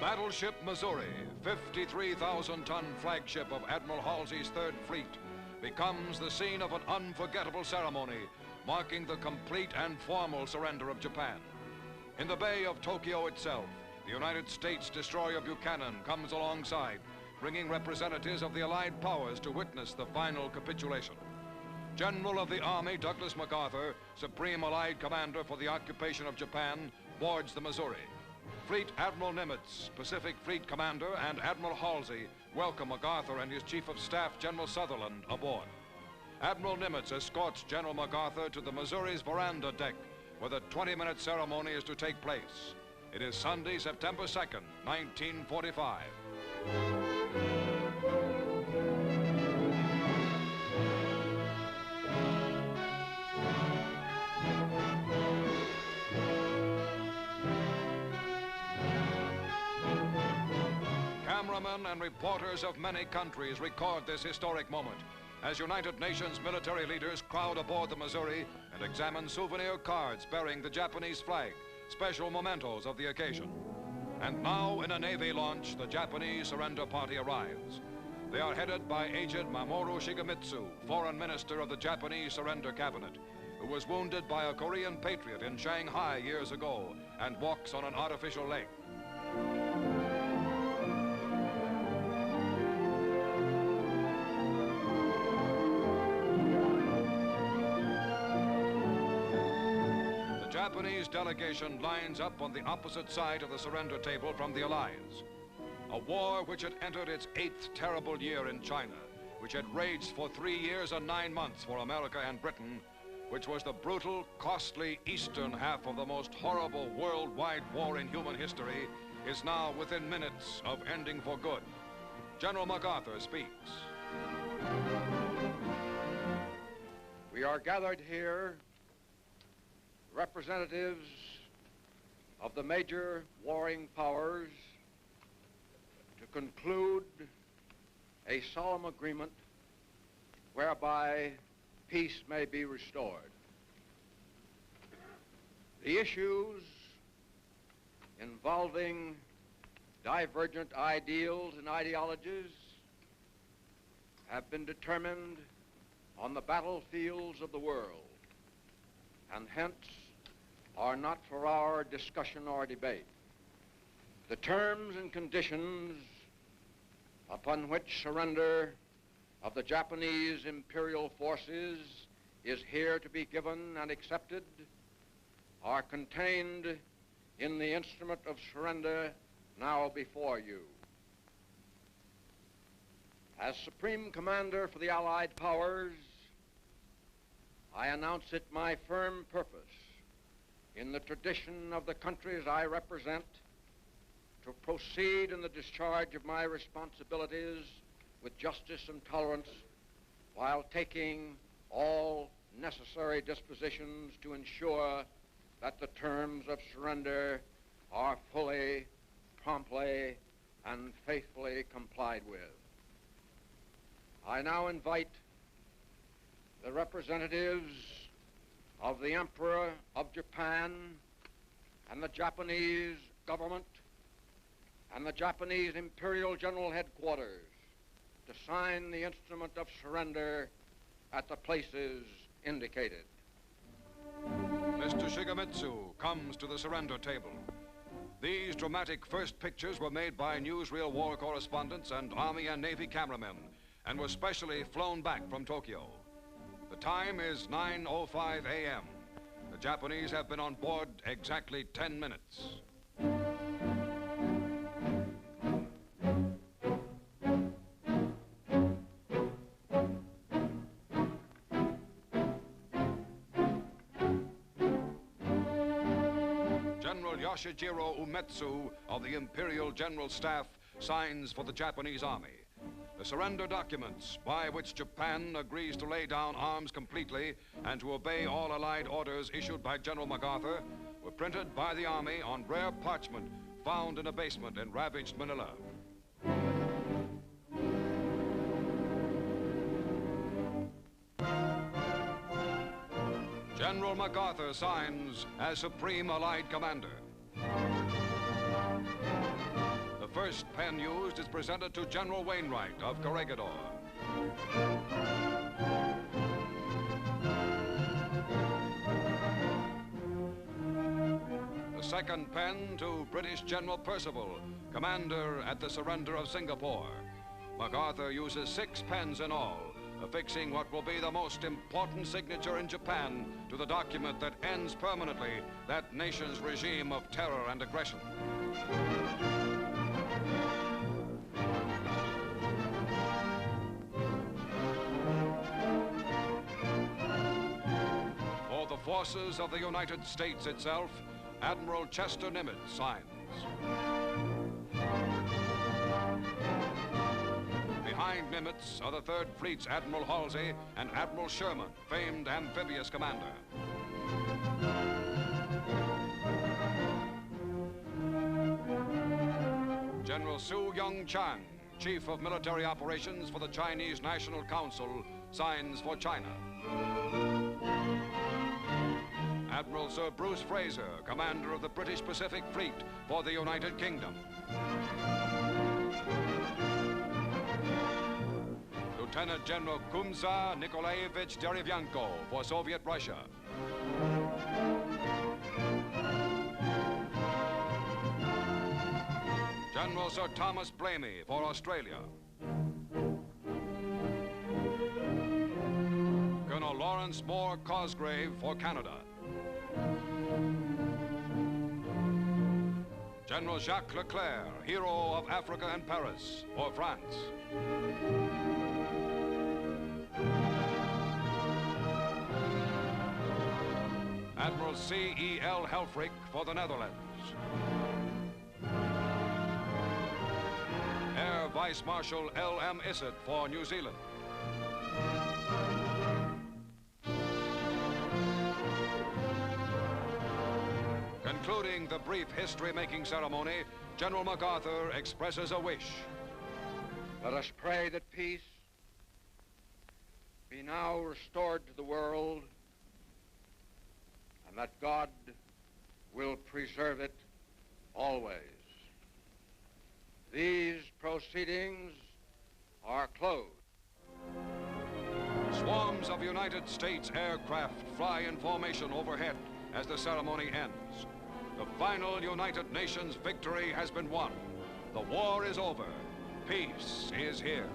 Battleship Missouri, 53,000-ton flagship of Admiral Halsey's Third Fleet, becomes the scene of an unforgettable ceremony marking the complete and formal surrender of Japan. In the Bay of Tokyo itself, the United States destroyer Buchanan comes alongside, bringing representatives of the Allied powers to witness the final capitulation. General of the Army Douglas MacArthur, Supreme Allied Commander for the occupation of Japan, boards the Missouri. Fleet Admiral Nimitz, Pacific Fleet Commander, and Admiral Halsey welcome MacArthur and his Chief of Staff, General Sutherland, aboard. Admiral Nimitz escorts General MacArthur to the Missouri's veranda deck, where the 20-minute ceremony is to take place. It is Sunday, September 2nd, 1945. Cameramen and reporters of many countries record this historic moment as United Nations military leaders crowd aboard the Missouri and examine souvenir cards bearing the Japanese flag, special mementos of the occasion. And now, in a Navy launch, the Japanese surrender party arrives. They are headed by aged Mamoru Shigemitsu, Foreign Minister of the Japanese Surrender Cabinet, who was wounded by a Korean patriot in Shanghai years ago and walks on an artificial leg. The Japanese delegation lines up on the opposite side of the surrender table from the Allies. A war which had entered its 8th terrible year in China, which had raged for 3 years and 9 months for America and Britain, which was the brutal, costly eastern half of the most horrible worldwide war in human history, is now within minutes of ending for good. General MacArthur speaks. We are gathered here, representatives of the major warring powers, to conclude a solemn agreement whereby peace may be restored. The issues involving divergent ideals and ideologies have been determined on the battlefields of the world, and hence are not for our discussion or debate. The terms and conditions upon which surrender of the Japanese imperial forces is here to be given and accepted are contained in the instrument of surrender now before you. As Supreme Commander for the Allied Powers, I announce it my firm purpose, in the tradition of the countries I represent, to proceed in the discharge of my responsibilities with justice and tolerance, while taking all necessary dispositions to ensure that the terms of surrender are fully, promptly, and faithfully complied with. I now invite the representatives of the Emperor of Japan and the Japanese government and the Japanese Imperial General Headquarters to sign the instrument of surrender at the places indicated. Mr. Shigemitsu comes to the surrender table. These dramatic first pictures were made by newsreel war correspondents and Army and Navy cameramen and were specially flown back from Tokyo. The time is 9:05 a.m. The Japanese have been on board exactly 10 minutes. General Yoshijiro Umetsu of the Imperial General Staff signs for the Japanese Army. The surrender documents by which Japan agrees to lay down arms completely and to obey all Allied orders issued by General MacArthur were printed by the Army on rare parchment found in a basement in ravaged Manila. General MacArthur signs as Supreme Allied Commander. The first pen used is presented to General Wainwright of Corregidor. The second pen to British General Percival, commander at the surrender of Singapore. MacArthur uses 6 pens in all, affixing what will be the most important signature in Japan to the document that ends permanently that nation's regime of terror and aggression. For the forces of the United States itself, Admiral Chester Nimitz signs. Behind Nimitz are the Third Fleet's Admiral Halsey and Admiral Sherman, famed amphibious commander. General Su Young Chang, Chief of Military Operations for the Chinese National Council, signs for China. Admiral Sir Bruce Fraser, commander of the British Pacific Fleet for the United Kingdom. Lieutenant General Kumza Nikolaevich Derevyanko for Soviet Russia. General Sir Thomas Blamey for Australia. Colonel Lawrence Moore Cosgrave for Canada. General Jacques Leclerc, hero of Africa and Paris, for France. Admiral C.E.L. Helfrich for the Netherlands. Air Vice Marshal L.M. Issett for New Zealand. Concluding the brief history-making ceremony, General MacArthur expresses a wish. Let us pray that peace be now restored to the world, and that God will preserve it always. These proceedings are closed. Swarms of United States aircraft fly in formation overhead as the ceremony ends. The final United Nations victory has been won. The war is over. Peace is here.